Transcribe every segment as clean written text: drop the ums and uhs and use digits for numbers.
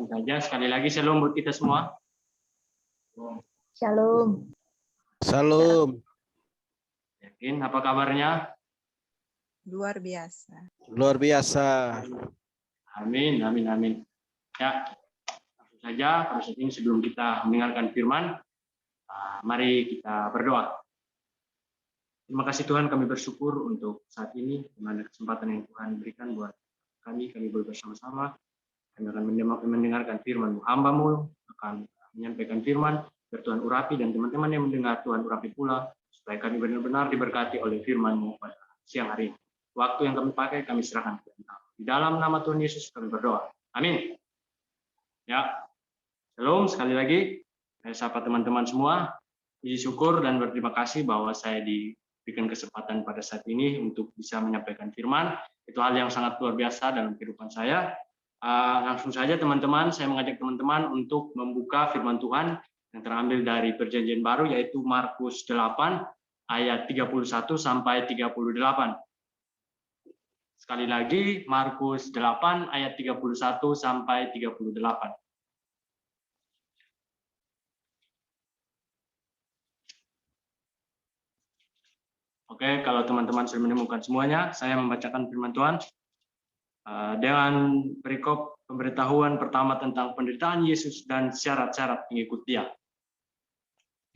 saja. Sekali lagi shalom buat kita semua. Shalom. Salam. Yakin apa kabarnya? Luar biasa. Luar biasa. Amin, amin, amin. Ya, langsung saja pada saat ini sebelum kita mendengarkan firman, mari kita berdoa. Terima kasih Tuhan, kami bersyukur untuk saat ini, di mana kesempatan yang Tuhan berikan buat kami boleh bersama-sama. Kami akan mendengarkan firman-Mu. Hamba-Mu akan menyampaikan firman, biar Tuhan urapi, dan teman-teman yang mendengar Tuhan urapi pula, supaya kami benar-benar diberkati oleh firman-Mu pada siang hari ini. Waktu yang kami pakai, kami serahkan kepada Engkau. Di dalam nama Tuhan Yesus kami berdoa. Amin. Ya, shalom sekali lagi. Saya sapa teman-teman semua. Puji syukur dan berterima kasih bahwa saya diberikan kesempatan pada saat ini untuk bisa menyampaikan firman. Itu hal yang sangat luar biasa dalam kehidupan saya. Langsung saja teman-teman, saya mengajak teman-teman untuk membuka firman Tuhan yang terambil dari Perjanjian Baru, yaitu Markus 8 ayat 31 sampai 38. Sekali lagi, Markus 8 ayat 31 sampai 38. Oke, kalau teman-teman sudah menemukan semuanya, saya membacakan firman Tuhan. Dengan perikop pemberitahuan pertama tentang penderitaan Yesus dan syarat-syarat pengikut Dia.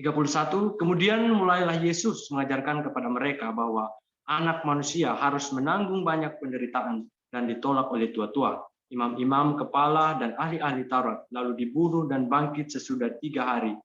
31, kemudian mulailah Yesus mengajarkan kepada mereka bahwa anak manusia harus menanggung banyak penderitaan dan ditolak oleh tua-tua, imam-imam kepala dan ahli-ahli Taurat, lalu dibunuh dan bangkit sesudah 3 hari.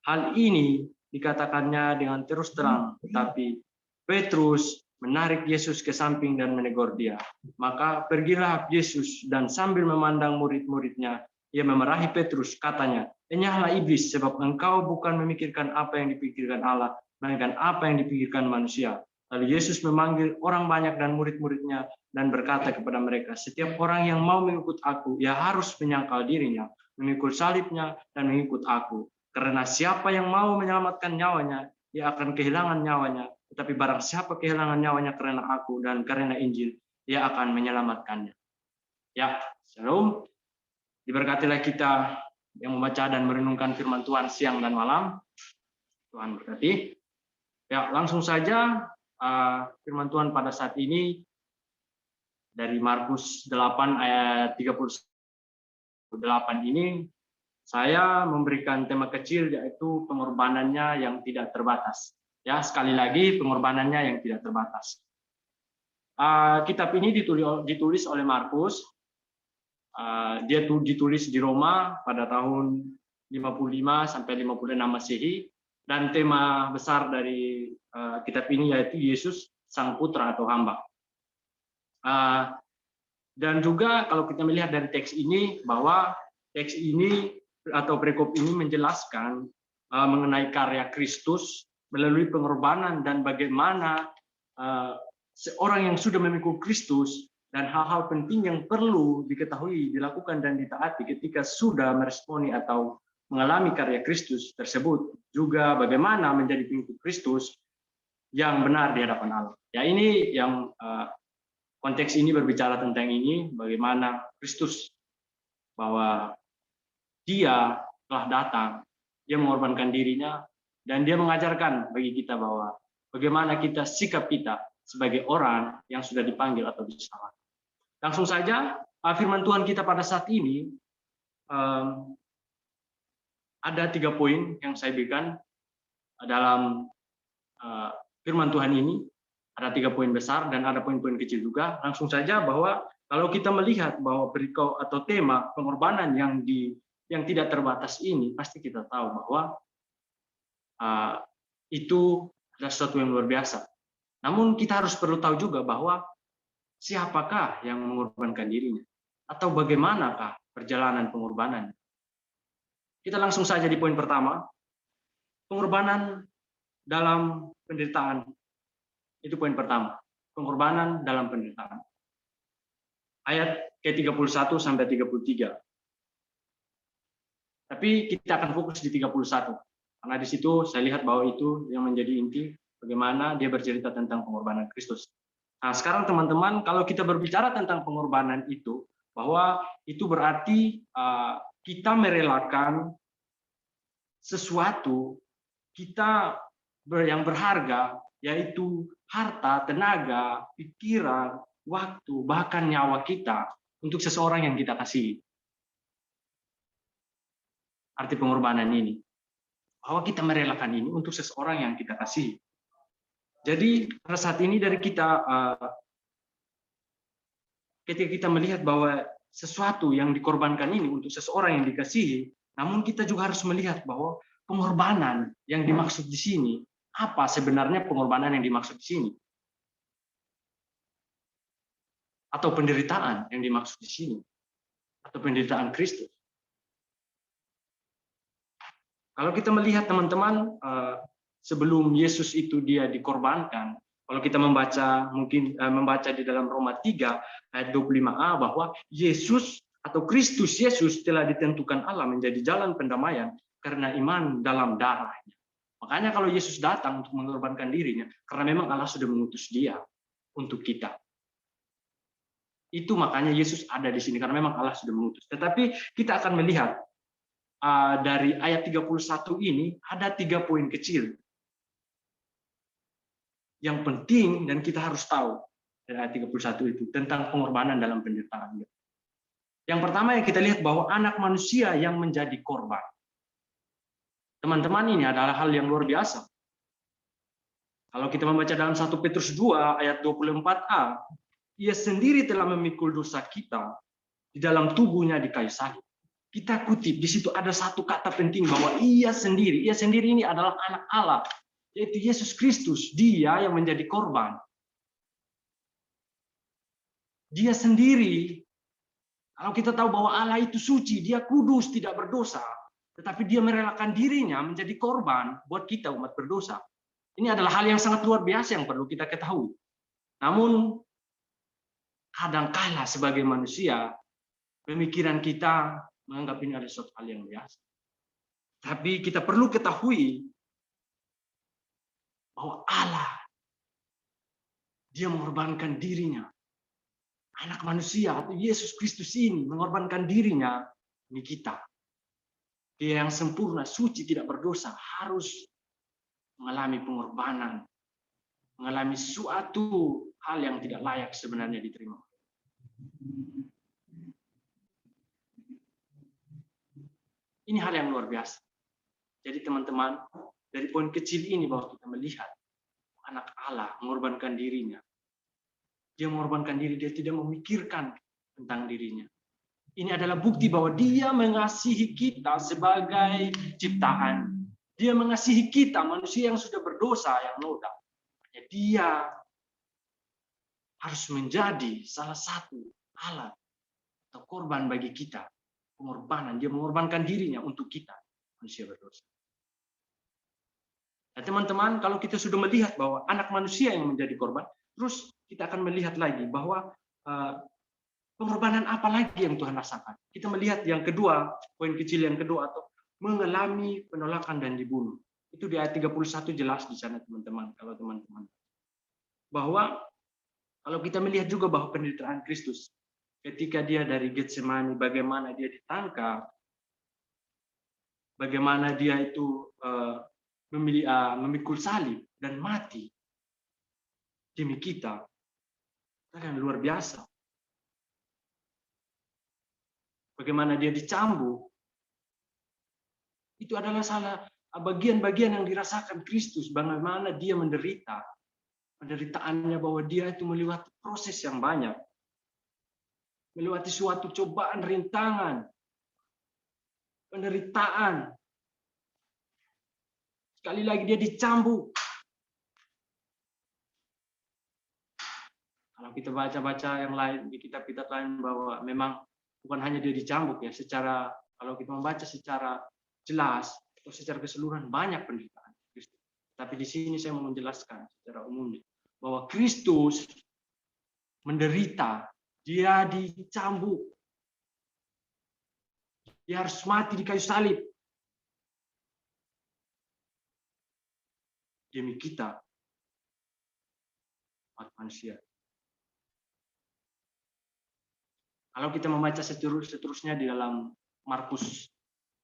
Hal ini dikatakannya dengan terus terang, tetapi Petrus menarik Yesus ke samping dan menegur dia. Maka pergilah Yesus dan sambil memandang murid-muridnya, ia memarahi Petrus, katanya, "Enyahlah iblis, sebab engkau bukan memikirkan apa yang dipikirkan Allah, melainkan apa yang dipikirkan manusia." Lalu Yesus memanggil orang banyak dan murid-muridnya dan berkata kepada mereka, "Setiap orang yang mau mengikut aku, ia harus menyangkal dirinya, memikul salibnya dan mengikut aku. Karena siapa yang mau menyelamatkan nyawanya, ia akan kehilangan nyawanya. Tetapi barang siapa kehilangan nyawanya karena aku dan karena Injil, ia akan menyelamatkannya." Ya, shalom. Diberkatilah kita yang membaca dan merenungkan firman Tuhan siang dan malam. Tuhan berkati. Ya, langsung saja firman Tuhan pada saat ini dari Markus 8 ayat 38 ini, saya memberikan tema kecil, yaitu pengorbanannya yang tidak terbatas. Ya, sekali lagi pengorbanannya yang tidak terbatas. Kitab ini ditulis oleh Markus. Dia ditulis di Roma pada tahun 55 sampai 56 Masehi, dan tema besar dari kitab ini yaitu Yesus Sang Putra atau Hamba. Dan juga kalau kita melihat dari teks ini, bahwa teks ini atau perikop ini menjelaskan mengenai karya Kristus melalui pengorbanan dan bagaimana seorang yang sudah memikul Kristus dan hal-hal penting yang perlu diketahui, dilakukan dan ditaati ketika sudah meresponi atau mengalami karya Kristus tersebut, juga bagaimana menjadi pengikut Kristus yang benar di hadapan Allah. Ya, ini yang konteks ini berbicara tentang ini, bagaimana Kristus, bahwa Dia telah datang, Dia mengorbankan dirinya, dan Dia mengajarkan bagi kita bahwa bagaimana sikap kita sebagai orang yang sudah dipanggil atau diselamatkan. Langsung saja, firman Tuhan kita pada saat ini ada 3 poin yang saya berikan dalam firman Tuhan ini. Ada 3 poin besar dan ada poin-poin kecil juga. Langsung saja bahwa kalau kita melihat bahwa perikop atau tema pengorbanan yang tidak terbatas ini, pasti kita tahu bahwa itu adalah sesuatu yang luar biasa. Namun kita harus perlu tahu juga bahwa siapakah yang mengorbankan dirinya, atau bagaimanakah perjalanan pengorbanan. Kita langsung saja di poin pertama, pengorbanan dalam penderitaan. Itu poin pertama, pengorbanan dalam penderitaan. Ayat ke-31 sampai 33. Tapi kita akan fokus di 31. Karena di situ saya lihat bahwa itu yang menjadi inti bagaimana dia bercerita tentang pengorbanan Kristus. Nah, sekarang teman-teman, kalau kita berbicara tentang pengorbanan itu, bahwa itu berarti kita merelakan sesuatu yang berharga, yaitu harta, tenaga, pikiran, waktu, bahkan nyawa kita untuk seseorang yang kita kasihi. Arti pengorbanan ini, bahwa kita merelakan ini untuk seseorang yang kita kasihi. Jadi pada saat ini dari kita, ketika kita melihat bahwa sesuatu yang dikorbankan ini untuk seseorang yang dikasihi, namun kita juga harus melihat bahwa pengorbanan yang dimaksud di sini, apa sebenarnya pengorbanan yang dimaksud di sini? Atau penderitaan yang dimaksud di sini? Atau penderitaan Kristus? Kalau kita melihat teman-teman, sebelum Yesus itu dia dikorbankan, kalau kita membaca di dalam Roma 3 ayat 25a bahwa Yesus atau Kristus Yesus telah ditentukan Allah menjadi jalan pendamaian karena iman dalam darahnya. Makanya kalau Yesus datang untuk mengorbankan dirinya, karena memang Allah sudah mengutus dia untuk kita. Itu makanya Yesus ada di sini, karena memang Allah sudah mengutus. Tetapi kita akan melihat dari ayat 31 ini ada 3 poin kecil yang penting dan kita harus tahu dari ayat 31 itu tentang pengorbanan dalam penderitaan. Yang pertama yang kita lihat bahwa anak manusia yang menjadi korban. Teman-teman, ini adalah hal yang luar biasa. Kalau kita membaca dalam 1 Petrus 2 ayat 24a, ia sendiri telah memikul dosa kita di dalam tubuhnya di kayu salib. Kita kutip di situ ada satu kata penting bahwa ia sendiri ini adalah anak Allah, yaitu Yesus Kristus, dia yang menjadi korban. Dia sendiri, kalau kita tahu bahwa Allah itu suci, dia kudus, tidak berdosa, tetapi dia merelakan dirinya menjadi korban buat kita umat berdosa. Ini adalah hal yang sangat luar biasa yang perlu kita ketahui. Namun, kadangkala sebagai manusia, pemikiran kita menganggap ini adalah suatu hal yang biasa. Tapi kita perlu ketahui bahwa Allah, dia mengorbankan dirinya. Anak manusia atau Yesus Kristus ini mengorbankan dirinya demi kita. Dia yang sempurna, suci, tidak berdosa, harus mengalami pengorbanan, mengalami suatu hal yang tidak layak sebenarnya diterima. Ini hal yang luar biasa. Jadi teman-teman, dari poin kecil ini bahwa kita melihat anak Allah mengorbankan dirinya. Dia mengorbankan diri, dia tidak memikirkan tentang dirinya. Ini adalah bukti bahwa dia mengasihi kita sebagai ciptaan. Dia mengasihi kita, manusia yang sudah berdosa, yang noda. Dia harus menjadi salah satu alat atau korban bagi kita. Pengorbanan, dia mengorbankan dirinya untuk kita, manusia berdosa. Nah, teman-teman, kalau kita sudah melihat bahwa anak manusia yang menjadi korban, terus kita akan melihat lagi bahwa pengorbanan apa lagi yang Tuhan rasakan. Kita melihat yang kedua, poin kecil yang kedua, atau mengalami penolakan dan dibunuh. Itu di ayat 31 jelas di sana, teman-teman. Kalau teman-teman, bahwa kalau kita melihat juga bahwa penderitaan Kristus, ketika dia dari Getsemani, bagaimana dia ditangkap, bagaimana dia itu memikul salib dan mati demi kita, yang luar biasa. Bagaimana dia dicambuk, itu adalah salah bagian-bagian yang dirasakan Kristus, bagaimana dia menderita, penderitaannya bahwa dia itu melewati proses yang banyak, melewati suatu cobaan, rintangan, penderitaan. Sekali lagi dia dicambuk. Kalau kita baca-baca yang lain di kitab-kitab lain bahwa memang bukan hanya dia dicambuk ya, secara kalau kita membaca secara jelas atau secara keseluruhan banyak penderitaan Kristus. Tapi di sini saya mau menjelaskan secara umum bahwa Kristus menderita, dia dicambuk, dia harus mati di kayu salib demi kita, umat manusia. Kalau kita membaca seterusnya di dalam Markus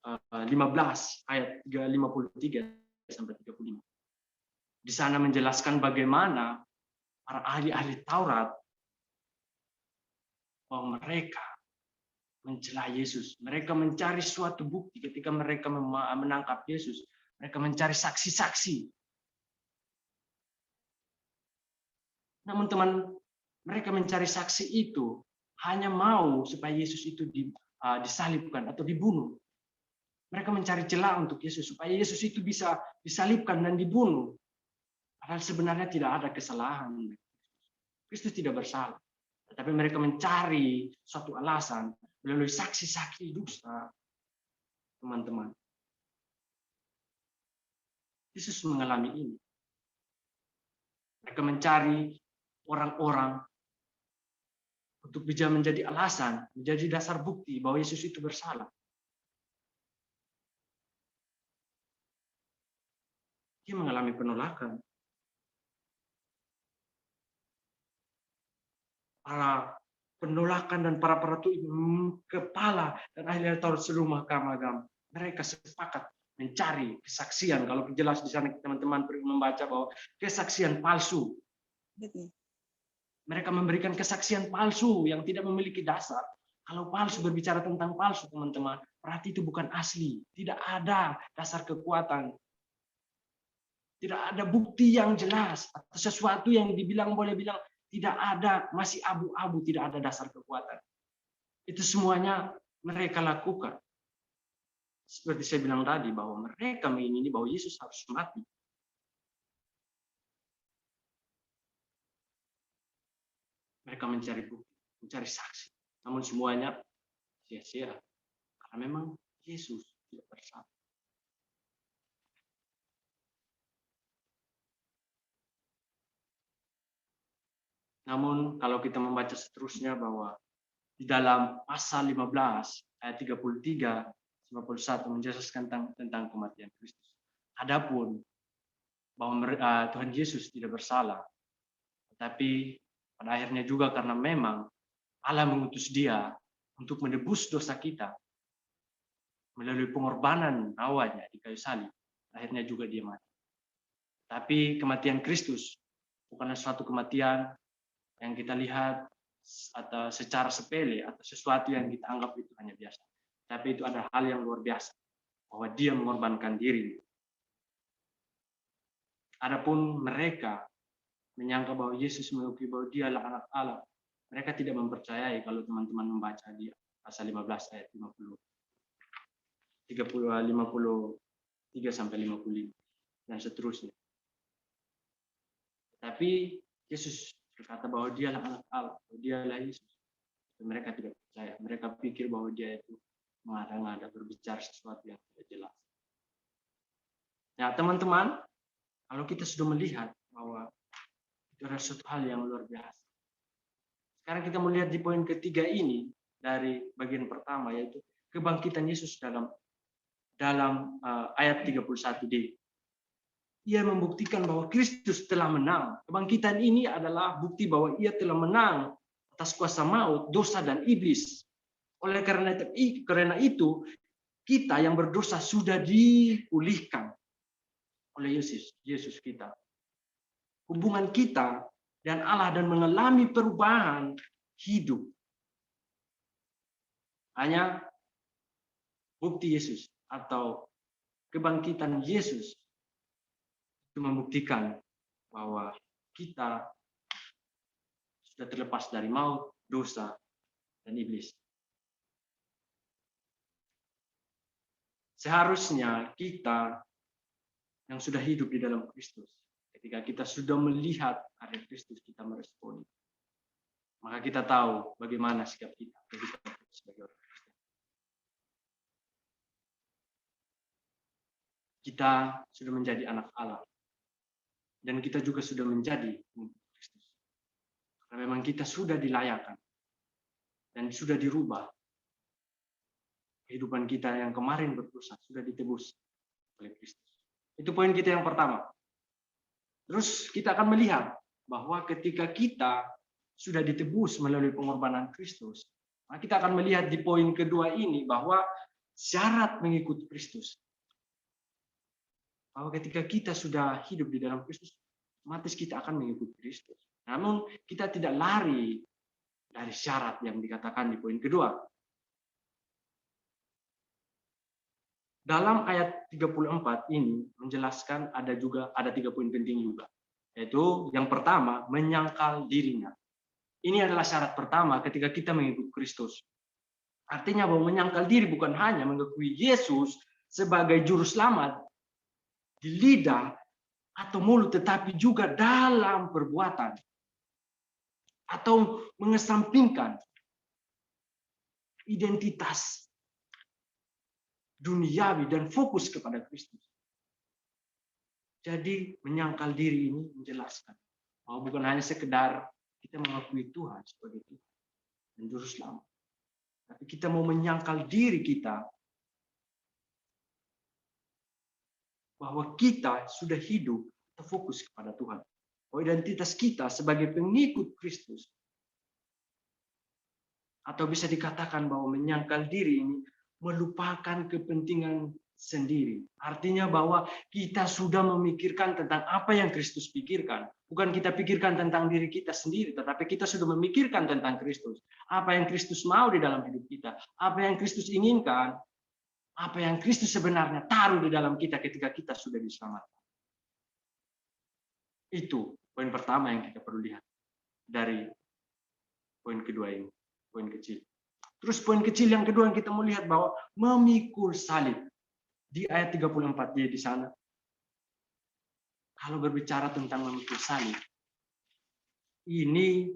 15 ayat 53 sampai 35. Di sana menjelaskan bagaimana para ahli-ahli Taurat bahwa mereka mencela Yesus. Mereka mencari suatu bukti ketika mereka menangkap Yesus. Mereka mencari saksi-saksi. Namun teman, mereka mencari saksi itu hanya mau supaya Yesus itu disalibkan atau dibunuh. Mereka mencari celah untuk Yesus supaya Yesus itu bisa disalibkan dan dibunuh. Padahal sebenarnya tidak ada kesalahan. Kristus tidak bersalah. Tetapi mereka mencari suatu alasan melalui saksi-saksi dusta. Teman-teman. Yesus mengalami ini. Mereka mencari orang-orang untuk bisa menjadi alasan, menjadi dasar bukti bahwa Yesus itu bersalah. Dia mengalami penolakan. Para penolakan dan para kepala dan ahli Taurat seluruh mahkamah agama, mereka sepakat mencari kesaksian. Kalau jelas di sana teman-teman perlu membaca bahwa kesaksian palsu. Mereka memberikan kesaksian palsu yang tidak memiliki dasar. Kalau palsu berbicara tentang palsu, teman-teman, berarti itu bukan asli. Tidak ada dasar kekuatan. Tidak ada bukti yang jelas. Atau sesuatu yang dibilang boleh bilang tidak ada, masih abu-abu, tidak ada dasar kekuatan. Itu semuanya mereka lakukan. Seperti saya bilang tadi, bahwa mereka mengingini bahwa Yesus harus mati. Mereka mencari bukti, mencari saksi. Namun semuanya sia-sia. Karena memang Yesus tidak bersalah. Namun kalau kita membaca seterusnya bahwa di dalam pasal 15 ayat 33 51 menjelaskan tentang kematian Kristus. Adapun bahwa Tuhan Yesus tidak bersalah, tetapi pada akhirnya juga karena memang Allah mengutus Dia untuk menebus dosa kita melalui pengorbanan nyawanya di kayu salib, akhirnya juga Dia mati. Tapi kematian Kristus bukanlah suatu kematian yang kita lihat atau secara sepele atau sesuatu yang kita anggap itu hanya biasa. Tapi itu adalah hal yang luar biasa, bahwa Dia mengorbankan diri. Adapun mereka menyangka bahwa Yesus mengakui bahwa Dialah anak Allah. Mereka tidak mempercayai kalau teman-teman membaca di pasal 15 ayat 53 sampai 55 dan seterusnya. Tapi Yesus berkata bahwa Dialah anak Allah, bahwa Dialah Yesus. Mereka tidak percaya. Mereka pikir bahwa Dia itu mengada-ngada berbicara sesuatu yang tidak jelas. Ya, teman-teman, kalau kita sudah melihat bahwa itu adalah suatu hal yang luar biasa. Sekarang kita melihat di poin ketiga ini dari bagian pertama, yaitu kebangkitan Yesus dalam ayat 31d. Ia membuktikan bahwa Kristus telah menang. Kebangkitan ini adalah bukti bahwa Ia telah menang atas kuasa maut, dosa dan iblis. Oleh karena itu, kita yang berdosa sudah dipulihkan oleh Yesus kita. Hubungan kita dan Allah dan mengalami perubahan hidup. Hanya bukti Yesus atau kebangkitan Yesus itu membuktikan bahwa kita sudah terlepas dari maut, dosa, dan iblis. Seharusnya kita yang sudah hidup di dalam Kristus, ketika kita sudah melihat karya Kristus, kita meresponi. Maka kita tahu bagaimana sikap kita sebagai orang Kristen. Kita sudah menjadi anak Allah. Dan kita juga sudah menjadi Kristus. Karena memang kita sudah dilayakkan. Dan sudah dirubah. Kehidupan kita yang kemarin berdosa sudah ditebus oleh Kristus. Itu poin kita yang pertama. Terus kita akan melihat bahwa ketika kita sudah ditebus melalui pengorbanan Kristus, Nah, kita akan melihat di poin kedua ini bahwa syarat mengikuti Kristus. Bahwa ketika kita sudah hidup di dalam Kristus, otomatis kita akan mengikuti Kristus. Namun kita tidak lari dari syarat yang dikatakan di poin kedua. Dalam ayat 34 ini menjelaskan ada 3 poin penting juga. Yaitu yang pertama, menyangkal dirinya. Ini adalah syarat pertama ketika kita mengikuti Kristus. Artinya bahwa menyangkal diri bukan hanya mengakui Yesus sebagai juru selamat di lidah atau mulut, tetapi juga dalam perbuatan. Atau mengesampingkan identitas duniawi dan fokus kepada Kristus. Jadi menyangkal diri ini menjelaskan bahwa bukan hanya sekedar kita mengakui Tuhan sebagai Tuhan dan juru selamat, tapi kita mau menyangkal diri kita bahwa kita sudah hidup terfokus kepada Tuhan. Bahwa identitas kita sebagai pengikut Kristus, atau bisa dikatakan bahwa menyangkal diri ini melupakan kepentingan sendiri. Artinya bahwa kita sudah memikirkan tentang apa yang Kristus pikirkan. Bukan kita pikirkan tentang diri kita sendiri, tetapi kita sudah memikirkan tentang Kristus. Apa yang Kristus mau di dalam hidup kita. Apa yang Kristus inginkan. Apa yang Kristus sebenarnya taruh di dalam kita ketika kita sudah diselamatkan. Itu poin pertama yang kita perlu lihat dari poin kedua ini. Poin kecil. Terus poin kecil yang kedua yang kita mau lihat bahwa memikul salib. Di ayat 34 dia di sana. Kalau berbicara tentang memikul salib, ini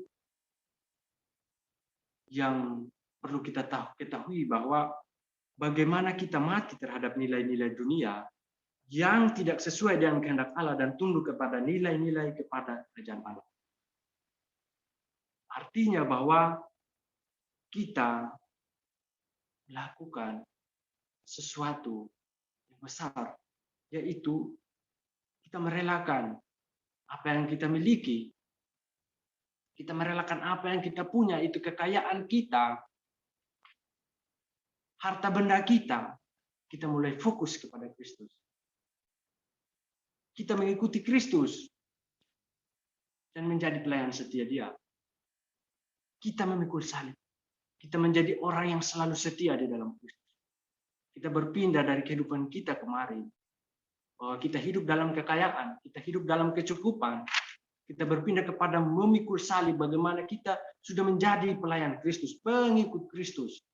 yang perlu kita ketahui bahwa bagaimana kita mati terhadap nilai-nilai dunia yang tidak sesuai dengan kehendak Allah dan tunduk kepada nilai-nilai kepada kerajaan Allah. Artinya bahwa kita melakukan sesuatu yang besar, yaitu kita merelakan apa yang kita miliki, kita merelakan apa yang kita punya, itu kekayaan kita, harta benda kita mulai fokus kepada Kristus. Kita mengikuti Kristus dan menjadi pelayan setia Dia. Kita memikul salib. Kita menjadi orang yang selalu setia di dalam Kristus. Kita berpindah dari kehidupan kita kemarin. Bahwa kita hidup dalam kekayaan, kita hidup dalam kecukupan. Kita berpindah kepada memikul salib, bagaimana kita sudah menjadi pelayan Kristus, pengikut Kristus.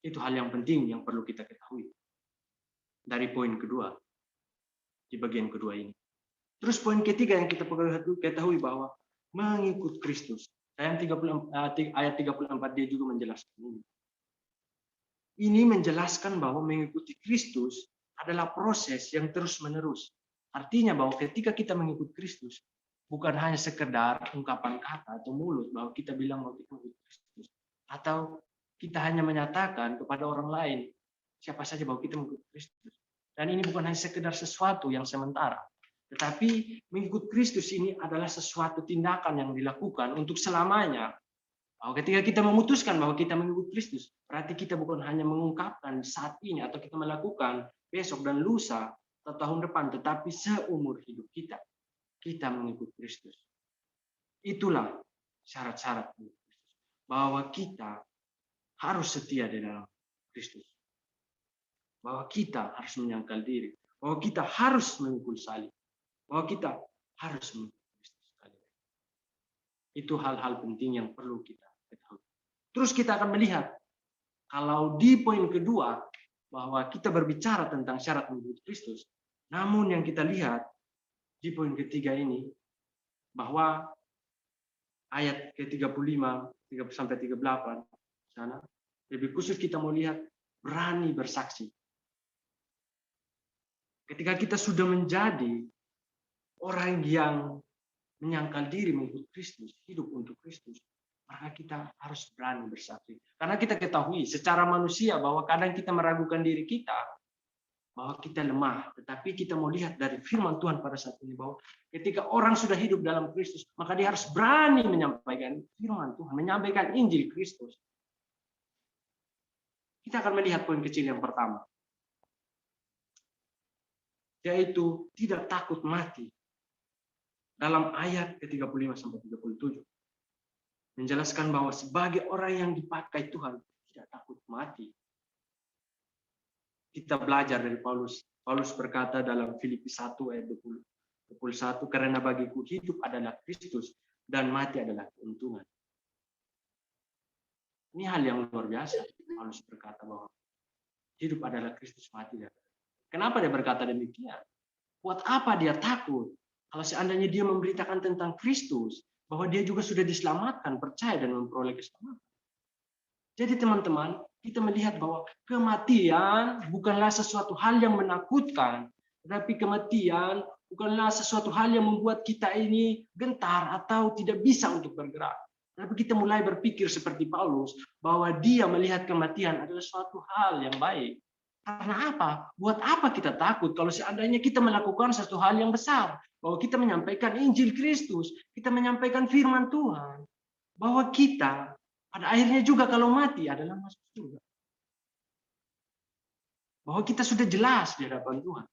Itu hal yang penting yang perlu kita ketahui. Dari poin kedua, di bagian kedua ini. Terus poin ketiga yang kita perlu ketahui bahwa mengikut Kristus. Ayat 34 dia juga menjelaskan ini. Ini menjelaskan bahwa mengikuti Kristus adalah proses yang terus-menerus. Artinya bahwa ketika kita mengikut Kristus, bukan hanya sekedar ungkapan kata atau mulut bahwa kita bilang bahwa kita mengikut Kristus. Atau kita hanya menyatakan kepada orang lain, siapa saja bahwa kita mengikut Kristus. Dan ini bukan hanya sekedar sesuatu yang sementara. Tetapi mengikut Kristus ini adalah sesuatu tindakan yang dilakukan untuk selamanya. Bahwa ketika kita memutuskan bahwa kita mengikut Kristus, berarti kita bukan hanya mengungkapkan saat ini atau kita melakukan besok dan lusa atau tahun depan, tetapi seumur hidup kita mengikut Kristus. Itulah syarat-syarat Kristus. Bahwa kita harus setia di dalam Kristus. Bahwa kita harus menyangkal diri. Bahwa kita harus memikul salib. Bahwa kita harus mengikut Kristus. Itu hal-hal penting yang perlu kita ketahui. Terus kita akan melihat, kalau di poin kedua, bahwa kita berbicara tentang syarat mengikut Kristus, namun yang kita lihat di poin ketiga ini, bahwa ayat ke-35 sampai 38 sana, lebih khusus kita mau lihat berani bersaksi. Ketika kita sudah menjadi orang yang menyangkal diri mengikut Kristus, hidup untuk Kristus, maka kita harus berani bersaksi. Karena kita ketahui secara manusia bahwa kadang kita meragukan diri kita. bahwa kita lemah, tetapi kita mau lihat dari firman Tuhan pada saat ini bahwa ketika orang sudah hidup dalam Kristus, maka dia harus berani menyampaikan firman Tuhan, menyampaikan Injil Kristus. Kita akan melihat poin kecil yang pertama, yaitu tidak takut mati. Dalam ayat ke-35 sampai 37 menjelaskan bahwa sebagai orang yang dipakai Tuhan tidak takut mati. Kita belajar dari Paulus. Paulus berkata dalam Filipi 1 ayat 21, karena bagiku hidup adalah Kristus dan mati adalah keuntungan. Ini hal yang luar biasa. Paulus berkata bahwa hidup adalah Kristus, mati adalah. Kenapa dia berkata demikian? Buat apa dia takut? Kalau seandainya dia memberitakan tentang Kristus, bahwa dia juga sudah diselamatkan, percaya dan memperoleh keselamatan. Jadi teman-teman, kita melihat bahwa kematian bukanlah sesuatu hal yang menakutkan, tetapi kematian bukanlah sesuatu hal yang membuat kita ini gentar atau tidak bisa untuk bergerak. Tapi kita mulai berpikir seperti Paulus, bahwa dia melihat kematian adalah suatu hal yang baik. Karena apa? Buat apa kita takut kalau seandainya kita melakukan sesuatu hal yang besar? Bahwa kita menyampaikan Injil Kristus, kita menyampaikan firman Tuhan. Bahwa kita pada akhirnya juga kalau mati adalah masuk surga. Bahwa kita sudah jelas di hadapan Tuhan.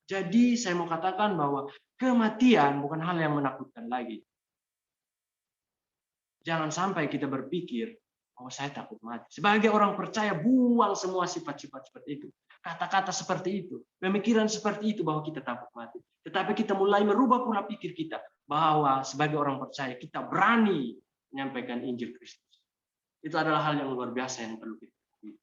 Jadi saya mau katakan bahwa kematian bukan hal yang menakutkan lagi. Jangan sampai kita berpikir, oh saya takut mati. Sebagai orang percaya, buang semua sifat-sifat seperti itu. Kata-kata seperti itu. Pemikiran seperti itu bahwa kita takut mati. Tetapi kita mulai merubah pola pikir kita. Bahwa sebagai orang percaya, kita berani menyampaikan Injil Kristus. Itu adalah hal yang luar biasa yang perlu kita lakukan.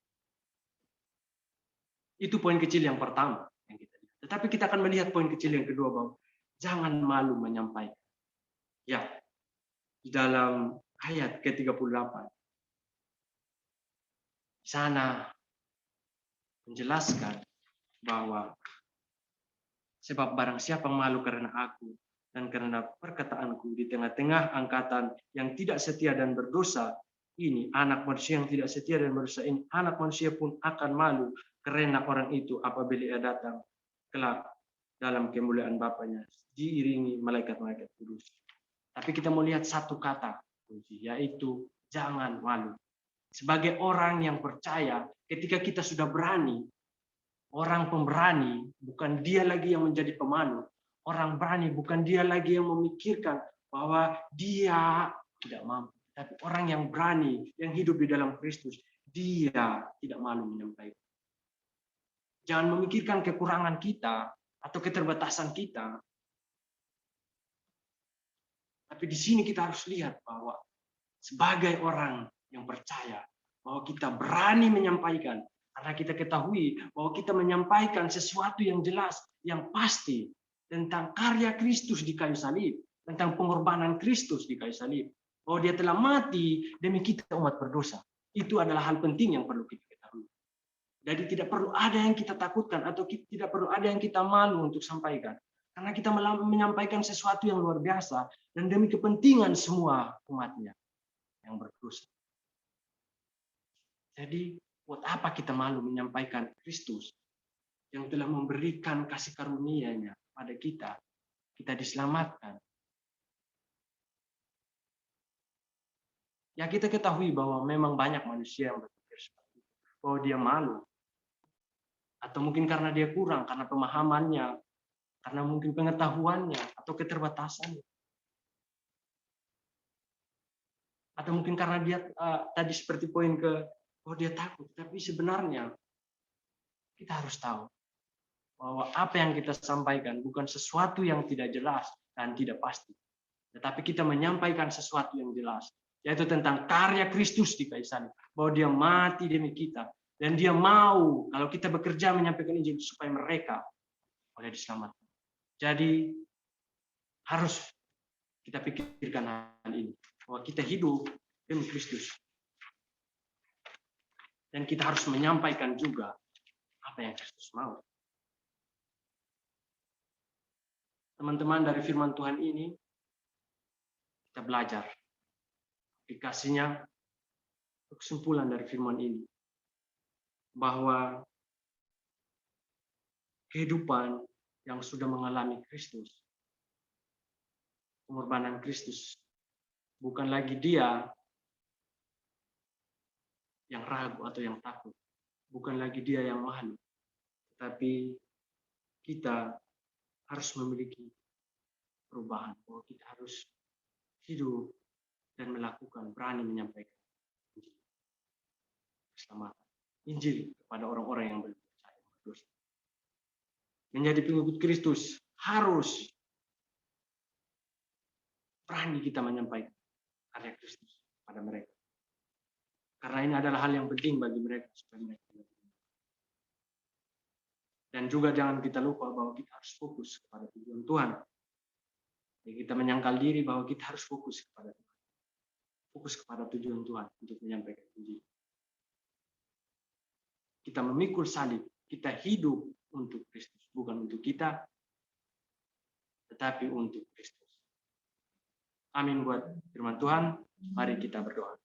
Itu poin kecil yang pertama yang kita lihat. Tetapi kita akan melihat poin kecil yang kedua bahwa jangan malu menyampaikan. Ya, di dalam ayat ke-38 di sana menjelaskan bahwa sebab barang siapa malu karena aku dan karena perkataanku di tengah-tengah angkatan yang tidak setia dan berdosa ini, anak manusia yang tidak setia dan berdosa ini, anak manusia pun akan malu karena orang itu apabila ia datang kelak dalam kemuliaan Bapanya diiringi malaikat-malaikat kudus. Tapi kita mau lihat satu kata, yaitu jangan malu. Sebagai orang yang percaya, ketika kita sudah berani, orang pemberani bukan dia lagi yang menjadi pemalu. Orang berani bukan dia lagi yang memikirkan bahwa dia tidak mampu. Tapi orang yang berani, yang hidup di dalam Kristus, dia tidak malu menyampaikan. Jangan memikirkan kekurangan kita atau keterbatasan kita. Tapi di sini kita harus lihat bahwa sebagai orang yang percaya, bahwa kita berani menyampaikan, karena kita ketahui bahwa kita menyampaikan sesuatu yang jelas, yang pasti, tentang karya Kristus di kayu salib, tentang pengorbanan Kristus di kayu salib, bahwa dia telah mati demi kita umat berdosa. Itu adalah hal penting yang perlu kita ketahui. Jadi tidak perlu ada yang kita takutkan atau tidak perlu ada yang kita malu untuk sampaikan. Karena kita menyampaikan sesuatu yang luar biasa dan demi kepentingan semua umatnya yang berdosa. Jadi buat apa kita malu menyampaikan Kristus yang telah memberikan kasih karunia-Nya pada kita? Kita diselamatkan. Ya kita ketahui bahwa memang banyak manusia yang berpikir seperti itu. Bahwa dia malu. Atau mungkin karena dia kurang, karena pemahamannya, karena mungkin pengetahuannya, atau keterbatasannya. Atau mungkin karena dia tadi seperti poin bahwa dia takut. Tapi sebenarnya kita harus tahu bahwa apa yang kita sampaikan bukan sesuatu yang tidak jelas dan tidak pasti. Tetapi kita menyampaikan sesuatu yang jelas, yaitu tentang karya Kristus di kayu salib, bahwa dia mati demi kita. Dan dia mau kalau kita bekerja menyampaikan Injil supaya mereka boleh diselamatkan. Jadi harus kita pikirkan hal ini, bahwa kita hidup demi Kristus. Dan kita harus menyampaikan juga apa yang Kristus mau. Teman-teman, dari firman Tuhan ini kita belajar aplikasinya, kesimpulan dari firman ini bahwa kehidupan yang sudah mengalami Kristus. Pengorbanan Kristus. Bukan lagi dia yang ragu atau yang takut. Bukan lagi dia yang malu. Tetapi kita harus memiliki perubahan. Bahwa kita harus hidup dan melakukan, berani menyampaikan Injil. Keselamatan. Injil kepada orang-orang yang belum percaya. Berdosa. Menjadi pengikut Kristus harus berani kita menyampaikan karya Kristus pada mereka. Karena ini adalah hal yang penting bagi mereka supaya mereka. Dan juga jangan kita lupa bahwa kita harus fokus kepada tujuan Tuhan. Jadi kita menyangkal diri bahwa kita harus fokus kepada Tuhan. Fokus kepada tujuan Tuhan untuk menyampaikan Injil. Kita memikul salib, kita hidup untuk Kristus, bukan untuk kita, tetapi untuk Kristus. Amin buat firman Tuhan. Mari kita berdoa.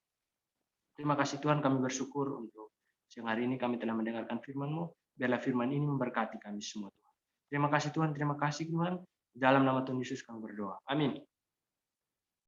Terima kasih Tuhan, kami bersyukur untuk siang hari ini kami telah mendengarkan firman-Mu. Biarlah firman ini memberkati kami semua Tuhan. Terima kasih Tuhan, terima kasih Tuhan. Dalam nama Tuhan Yesus kami berdoa. Amin.